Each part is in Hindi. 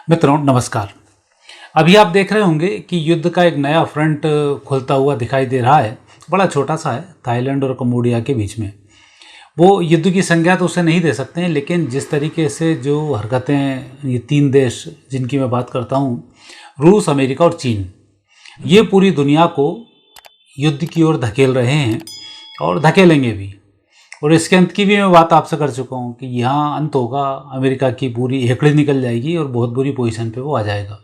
मित्रों नमस्कार। अभी आप देख रहे होंगे कि युद्ध का एक नया फ्रंट खुलता हुआ दिखाई दे रहा है। बड़ा छोटा सा है, थाईलैंड और कंबोडिया के बीच में। वो युद्ध की संज्ञा तो उसे नहीं दे सकते हैं, लेकिन जिस तरीके से जो हरकतें ये तीन देश जिनकी मैं बात करता हूँ, रूस, अमेरिका और चीन, ये पूरी दुनिया को युद्ध की ओर धकेल रहे हैं और धकेलेंगे भी। और इसके अंत की भी मैं बात आपसे कर चुका हूँ कि यहाँ अंत होगा, अमेरिका की पूरी हेकड़ी निकल जाएगी और बहुत बुरी पोजीशन पे वो आ जाएगा।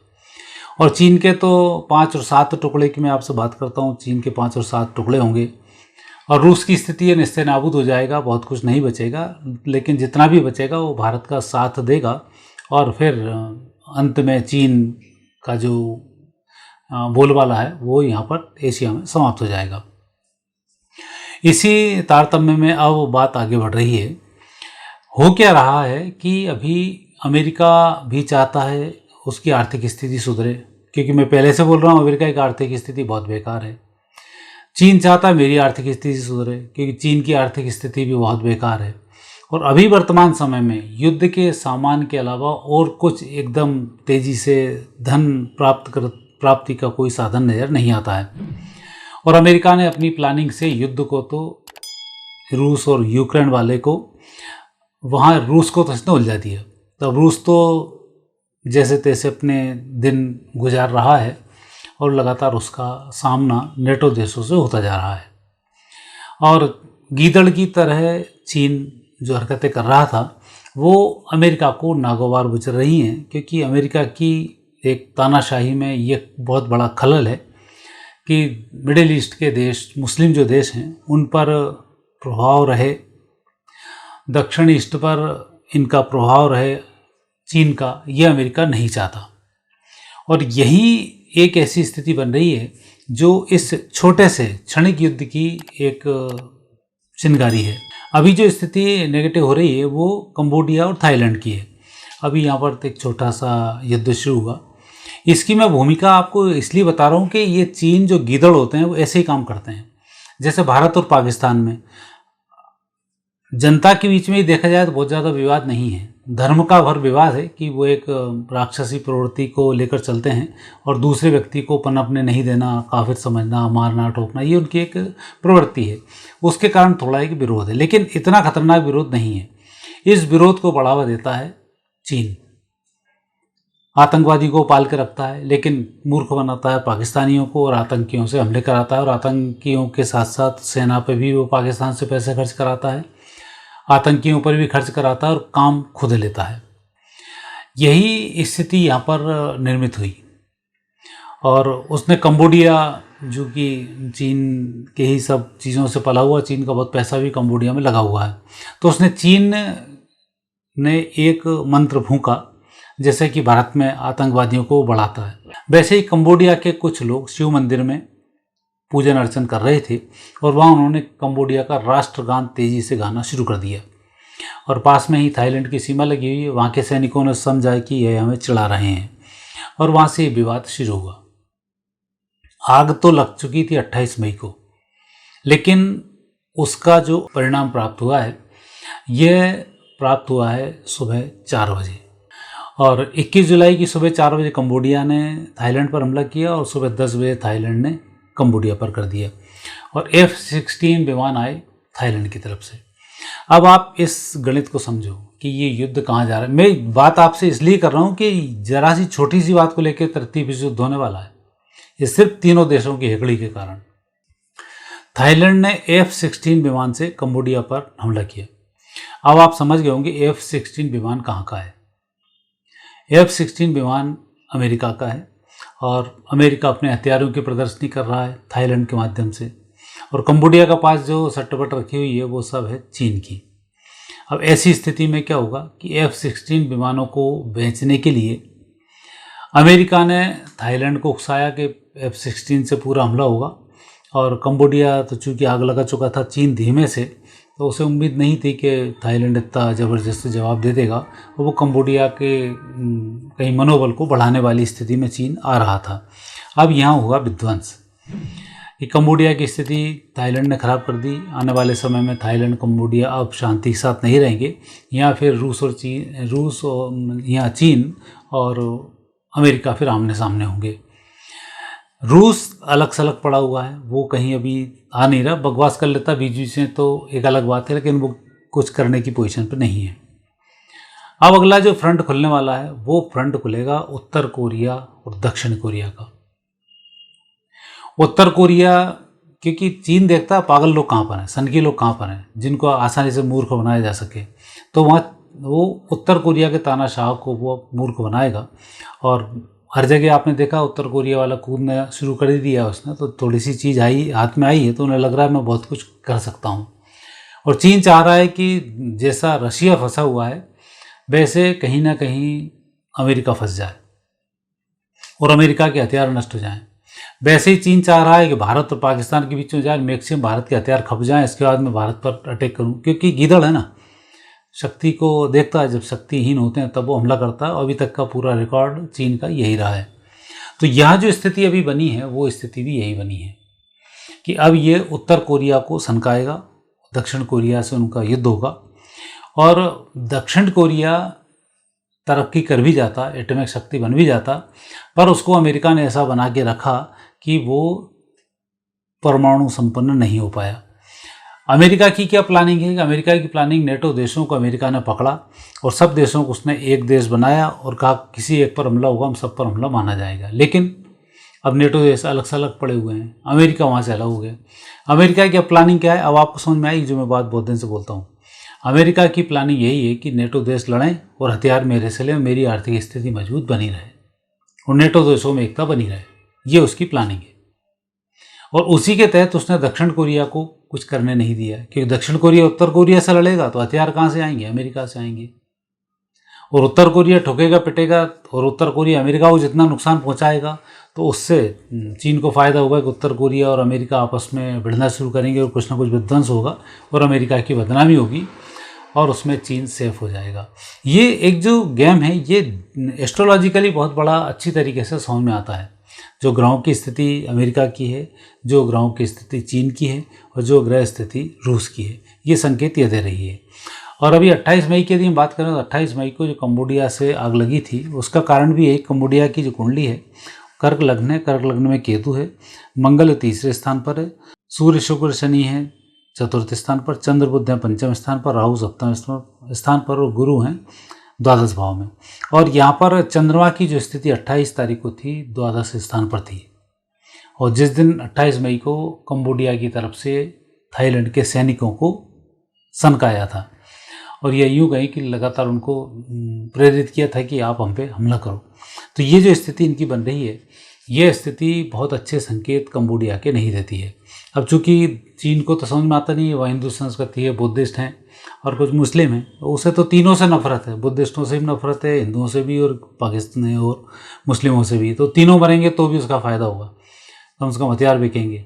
और चीन के तो 5 और 7 टुकड़े की मैं आपसे बात करता हूँ, चीन के 5 और 7 टुकड़े होंगे। और रूस की स्थिति है निस्ते नाबूद हो जाएगा, बहुत कुछ नहीं बचेगा, लेकिन जितना भी बचेगा वो भारत का साथ देगा। और फिर अंत में चीन का जो बोलबाला है वो यहाँ पर एशिया में समाप्त हो जाएगा। इसी तारतम्य में अब बात आगे बढ़ रही है। हो क्या रहा है कि अभी अमेरिका भी चाहता है उसकी आर्थिक स्थिति सुधरे, क्योंकि मैं पहले से बोल रहा हूँ अमेरिका की आर्थिक स्थिति बहुत बेकार है। चीन चाहता है मेरी आर्थिक स्थिति सुधरे, क्योंकि चीन की आर्थिक स्थिति भी बहुत बेकार है। और अभी वर्तमान समय में युद्ध के सामान के अलावा और कुछ एकदम तेज़ी से धन प्राप्ति का कोई साधन नज़र नहीं आता है। और अमेरिका ने अपनी प्लानिंग से युद्ध को तो रूस और यूक्रेन वाले को, वहाँ रूस को तो इसने उलझा दिया। तो रूस तो जैसे तैसे अपने दिन गुजार रहा है और लगातार उसका सामना नेटो देशों से होता जा रहा है। और गीदड़ की तरह चीन जो हरकतें कर रहा था वो अमेरिका को नागवार गुजर रही हैं, क्योंकि अमेरिका की एक तानाशाही में ये बहुत बड़ा खलल है कि मिडिल ईस्ट के देश, मुस्लिम जो देश हैं, उन पर प्रभाव रहे, दक्षिण ईस्ट पर इनका प्रभाव रहे चीन का, ये अमेरिका नहीं चाहता। और यही एक ऐसी स्थिति बन रही है जो इस छोटे से क्षणिक युद्ध की एक चिंगारी है। अभी जो स्थिति नेगेटिव हो रही है वो कंबोडिया और थाईलैंड की है। अभी यहाँ पर एक छोटा सा युद्ध शुरू हुआ। इसकी मैं भूमिका आपको इसलिए बता रहा हूँ कि ये चीन जो गीदड़ होते हैं वो ऐसे ही काम करते हैं। जैसे भारत और पाकिस्तान में जनता के बीच में ही देखा जाए तो बहुत ज़्यादा विवाद नहीं है, धर्म का भर विवाद है कि वो एक राक्षसी प्रवृत्ति को लेकर चलते हैं और दूसरे व्यक्ति को पनपने नहीं देना, काफिर समझना, मारना ठोकना, ये उनकी एक प्रवृत्ति है। उसके कारण थोड़ा एक विरोध है, लेकिन इतना खतरनाक विरोध नहीं है। इस विरोध को बढ़ावा देता है चीन, आतंकवादी को पाल के रखता है, लेकिन मूर्ख बनाता है पाकिस्तानियों को और आतंकियों से हमले कराता है। और आतंकियों के साथ साथ सेना पे भी वो पाकिस्तान से पैसे खर्च कराता है, आतंकियों पर भी खर्च कराता है और काम खुद लेता है। यही स्थिति यहाँ पर निर्मित हुई। और उसने कंबोडिया, जो कि चीन के ही सब चीज़ों से पला हुआ, चीन का बहुत पैसा भी कंबोडिया में लगा हुआ है, तो उसने चीन ने एक मंत्र फूंका जैसे कि भारत में आतंकवादियों को बढ़ाता है। वैसे ही कंबोडिया के कुछ लोग शिव मंदिर में पूजन अर्चन कर रहे थे और वहाँ उन्होंने कंबोडिया का राष्ट्रगान तेजी से गाना शुरू कर दिया। और पास में ही थाईलैंड की सीमा लगी हुई है, वहाँ के सैनिकों ने समझा कि यह हमें चिढ़ा रहे हैं और वहाँ से विवाद शुरू हुआ। आग तो लग चुकी थी 28 मई को, लेकिन उसका जो परिणाम प्राप्त हुआ है यह प्राप्त हुआ है सुबह 4 बजे। और 21 जुलाई की सुबह 4 बजे कंबोडिया ने थाईलैंड पर हमला किया और सुबह 10 बजे थाईलैंड ने कंबोडिया पर कर दिया और F-16 विमान आए थाईलैंड की तरफ से। अब आप इस गणित को समझो कि ये युद्ध कहाँ जा रहा है। मैं बात आपसे इसलिए कर रहा हूँ कि जरा सी छोटी सी बात को लेकर 33 युद्ध होने वाला है, ये सिर्फ तीनों देशों की हेकड़ी के कारण। थाईलैंड ने F-16 विमान से कंबोडिया पर हमला किया। अब आप समझ गए होंगे F-16 विमान कहाँ का है। F-16 विमान अमेरिका का है और अमेरिका अपने हथियारों की प्रदर्शनी कर रहा है थाईलैंड के माध्यम से। और कंबोडिया का पास जो सट्टपट रखी हुई है वो सब है चीन की। अब ऐसी स्थिति में क्या होगा कि F-16 विमानों को बेचने के लिए अमेरिका ने थाईलैंड को उकसाया कि F-16 से पूरा हमला होगा। और कंबोडिया तो चूँकि आग लगा चुका था चीन धीमे से, तो उसे उम्मीद नहीं थी कि थाईलैंड इतना ज़बरदस्त जवाब दे देगा। और वो कंबोडिया के कहीं मनोबल को बढ़ाने वाली स्थिति में चीन आ रहा था। अब यहाँ हुआ विध्वंस कि कंबोडिया की स्थिति थाईलैंड ने ख़राब कर दी। आने वाले समय में थाईलैंड कंबोडिया अब शांति के साथ नहीं रहेंगे। यहाँ फिर रूस और यहाँ चीन और अमेरिका फिर आमने सामने होंगे। रूस अलग सलग पड़ा हुआ है, वो कहीं अभी आ नहीं रहा, बकवास कर लेता बीच बीच में तो एक अलग बात है, लेकिन वो कुछ करने की पोजीशन पर नहीं है। अब अगला जो फ्रंट खुलने वाला है वो फ्रंट खुलेगा उत्तर कोरिया और दक्षिण कोरिया का। उत्तर कोरिया, क्योंकि चीन देखता है पागल लोग कहाँ पर हैं, सनकी लोग कहाँ पर हैं जिनको आसानी से मूर्ख बनाया जा सके, तो वहाँ वो उत्तर कोरिया के तानाशाह को वो मूर्ख बनाएगा। और हर जगह आपने देखा उत्तर कोरिया वाला कूदना शुरू कर ही दिया उसने, तो थोड़ी सी चीज़ आई हाथ में आई है तो उन्हें लग रहा है मैं बहुत कुछ कर सकता हूँ। और चीन चाह रहा है कि जैसा रशिया फंसा हुआ है वैसे कहीं ना कहीं अमेरिका फंस जाए और अमेरिका के हथियार नष्ट हो जाएं। वैसे ही चीन चाह रहा है कि भारत और पाकिस्तान के बीच में जाए, मैक्सिमम भारत के हथियार खप जाएं, इसके बाद मैं भारत पर अटैक करूं, क्योंकि गीदड़ है ना, शक्ति को देखता है, जब शक्तिहीन होते हैं तब वो हमला करता है। और अभी तक का पूरा रिकॉर्ड चीन का यही रहा है। तो यहाँ जो स्थिति अभी बनी है वो स्थिति भी यही बनी है कि अब ये उत्तर कोरिया को सनकाएगा, दक्षिण कोरिया से उनका युद्ध होगा। और दक्षिण कोरिया तरक्की कर भी जाता, एटॉमिक शक्ति बन भी जाता, पर उसको अमेरिका ने ऐसा बना के रखा कि वो परमाणु संपन्न नहीं हो पाया। अमेरिका की क्या प्लानिंग है? अमेरिका की प्लानिंग, नेटो देशों को अमेरिका ने पकड़ा और सब देशों को उसने एक देश बनाया और कहा किसी एक पर हमला होगा हम सब पर हमला माना जाएगा। लेकिन अब नेटो देश अलग सलग पड़े हुए हैं, अमेरिका वहाँ से अलग हो गया। अमेरिका की अब प्लानिंग क्या है? अब आपको समझ में आई जो मैं बात बहुत दिन से बोलता हूँ। अमेरिका की प्लानिंग यही है कि नेटो देश लड़ें और हथियार मेरे से लें, मेरी आर्थिक स्थिति मजबूत बनी रहे और नेटो देशों में एकता बनी रहे, ये उसकी प्लानिंग है। और उसी के तहत उसने दक्षिण कोरिया को कुछ करने नहीं दिया, क्योंकि दक्षिण कोरिया उत्तर कोरिया से लड़ेगा तो हथियार कहाँ से आएंगे? अमेरिका से आएंगे। और उत्तर कोरिया ठोकेगा पिटेगा और उत्तर कोरिया अमेरिका को जितना नुकसान पहुंचाएगा तो उससे चीन को फ़ायदा होगा कि उत्तर कोरिया और अमेरिका आपस में भिड़ना शुरू करेंगे और कुछ ना कुछ विध्वंस होगा और अमेरिका की बदनामी होगी और उसमें चीन सेफ हो जाएगा। ये एक जो गेम है ये एस्ट्रोलॉजिकली बहुत बड़ा अच्छी तरीके से समझ में आता है। जो ग्रहों की स्थिति अमेरिका की है, जो ग्रहों की स्थिति चीन की है और जो ग्रह स्थिति रूस की है, ये संकेत ये दे रही है। और अभी 28 मई की यदि हम बात करें तो 28 मई को जो कंबोडिया से आग लगी थी उसका कारण भी यही, कंबोडिया की जो कुंडली है कर्क लग्न है, कर्क लग्न में केतु है, मंगल तीसरे स्थान पर है, सूर्य शुक्र शनि है चतुर्थ स्थान पर, चंद्र बुध है पंचम स्थान पर, राहु सप्तम स्थान पर और गुरु हैं द्वादश भाव में। और यहाँ पर चंद्रमा की जो स्थिति 28 तारीख को थी द्वादश स्थान पर थी। और जिस दिन 28 मई को कंबोडिया की तरफ से थाईलैंड के सैनिकों को सनकाया था और यह यूँ कहीं कि लगातार उनको प्रेरित किया था कि आप हम पे हमला करो। तो ये जो स्थिति इनकी बन रही है, ये स्थिति बहुत अच्छे संकेत कंबोडिया के नहीं देती है। अब चूंकि चीन को तो समझ में आता नहीं है, वह हिंदू संस्कृति है, बुद्धिस्ट हैं और कुछ मुस्लिम हैं, उसे तो तीनों से नफरत है, बुद्धिस्टों से भी नफरत है, हिंदुओं से भी और पाकिस्तानी और मुस्लिमों से भी। तो तीनों मरेंगे तो भी उसका फ़ायदा होगा, कम से कम हथियार बिकेंगे।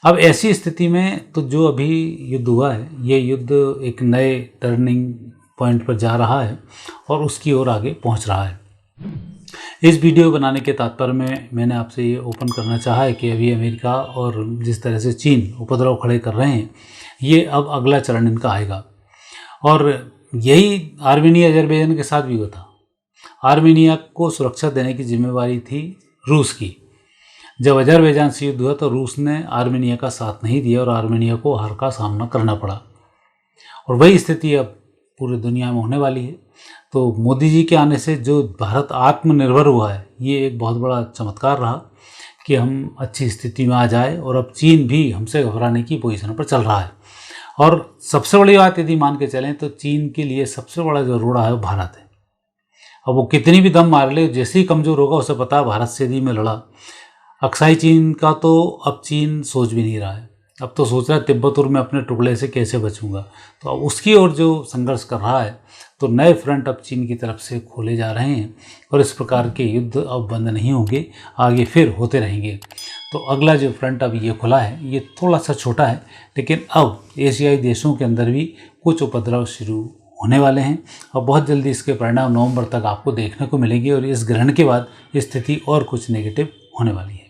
अब ऐसी स्थिति में तो जो अभी युद्ध हुआ है ये युद्ध एक नए टर्निंग पॉइंट पर जा रहा है और उसकी ओर आगे पहुंच रहा है। इस वीडियो बनाने के तात्पर्य में मैंने आपसे ये ओपन करना चाहा है कि अभी अमेरिका और जिस तरह से चीन उपद्रव खड़े कर रहे हैं, ये अब अगला चरण इनका आएगा। और यही आर्मेनिया अजरबैजान के साथ भी हुआ था। आर्मेनिया को सुरक्षा देने की जिम्मेवारी थी रूस की। जब अजरबैजान से युद्ध हुआ तो रूस ने आर्मेनिया का साथ नहीं दिया और आर्मेनिया को हार का सामना करना पड़ा। और वही स्थिति अब पूरी दुनिया में होने वाली है। तो मोदी जी के आने से जो भारत आत्मनिर्भर हुआ है, ये एक बहुत बड़ा चमत्कार रहा कि हम अच्छी स्थिति में आ जाए और अब चीन भी हमसे घबराने की पोजीशन पर चल रहा है। और सबसे बड़ी बात यदि मान के चलें तो चीन के लिए सबसे बड़ा जो रोड़ा है वो भारत है। अब वो कितनी भी दम मार ले, जैसे ही कमज़ोर होगा उसे पता है भारत से यदि मैं लड़ा, अक्साई चीन का तो अब चीन सोच भी नहीं रहा है। अब तो सोच रहा है तिब्बत में अपने टुकड़े से कैसे बचूंगा। तो अब उसकी ओर जो संघर्ष कर रहा है, तो नए फ्रंट अब चीन की तरफ से खोले जा रहे हैं और इस प्रकार के युद्ध अब बंद नहीं होंगे, आगे फिर होते रहेंगे। तो अगला जो फ्रंट अब ये खुला है ये थोड़ा सा छोटा है, लेकिन अब एशियाई देशों के अंदर भी कुछ उपद्रव शुरू होने वाले हैं और बहुत जल्दी इसके परिणाम नवंबर तक आपको देखने को मिलेंगे और इस ग्रहण के बाद स्थिति और कुछ नेगेटिव होने वाली है।